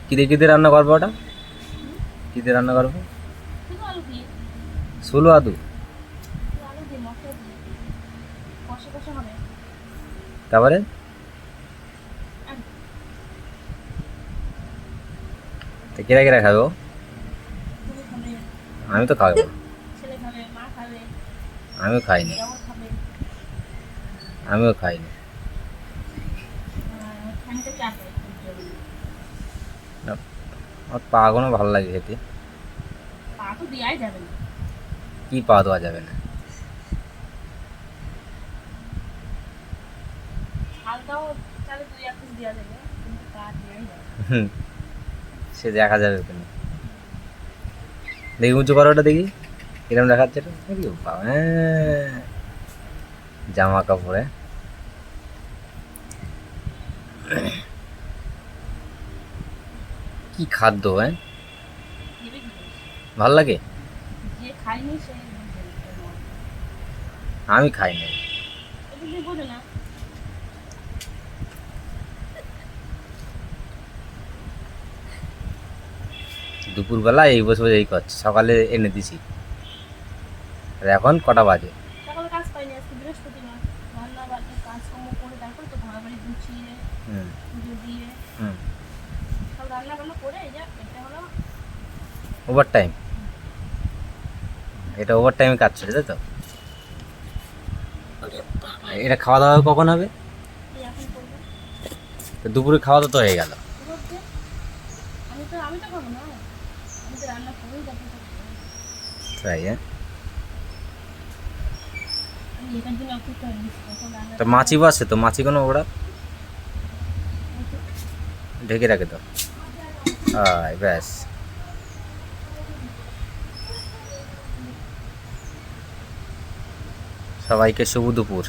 কী দিয়ে রান্না করবো ওটা? কী দিয়ে রান্না করবো? শুধু আলু দিয়ে, ষোলো আদু? শুধু আলু দিয়ে মশলা দিয়ে কষা কষা হবে। তারপরে আর তো কেরা কেরা খাবো? তুমি খাবে, আমি তো খাবো না। ছেলে খাবে, মা খাবে, আমিও খাইনি। দেওর খাবে, আমিও খাইনি। খানিকটা চাটে। না, আমার পা কোনো ভালো লাগে খেতে। পা তো দেওয়াই যাবে না। কি পা দেওয়া যাবে না? ছালটাও চালে 2-1 পিস দেওয়া যাবে, কিন্তু পা দেওয়াই যাবে না। হুম, সে দেখা যাবে কেন? দেখি উঁচু করো ওটা দেখি, কিরম দেখাচ্ছে এটা। দেখি বাবা, হ্যাঁ, জামা কাপড়ে কি খাদ্য, হ্যাঁ, দেবে কি করে? ভাল লাগে? যে খায়নি সে বুঝবে না এর মর্ম। আমি খাই না। এটা দিয়ে বোঝে না। দুপুরবেলা এই বসে বসে এই করছে, সকালে এনে দিছি, আর এখন কটা বাজে? সকালে কাজ পাইনি, আজকে বৃহস্পতিবার। রান্না বান্না কাজকর্ম করে তারপরে তো ঘর বাড়ি গুছিয়ে হুম পুজো দিয়ে হুম। সব রান্না বান্না করে এই যে এটা হলো। ওভার টাইম, এটা ওভার টাইমে কাজ চলে, তাই তো? এটা খাওয়া দাওয়া কখন হবে? এই এখন করবো। তো দুপুরে খাওয়া দাওয়া তো হয়ে গেল। এবার যে আমি তো খাবো না, আমি তো রান্না করেই তারপরে তো খাবো। তাই, হ্যাঁ। আমি এটার জন্য অপেক্ষা করে নিচ্ছি কখন রান্না তো মাছি বাসে তো, মাছি কোনো ওরা ঢেকে রাখে তো। আয় ব্যাস। সবাইকে শুভ দুপুর।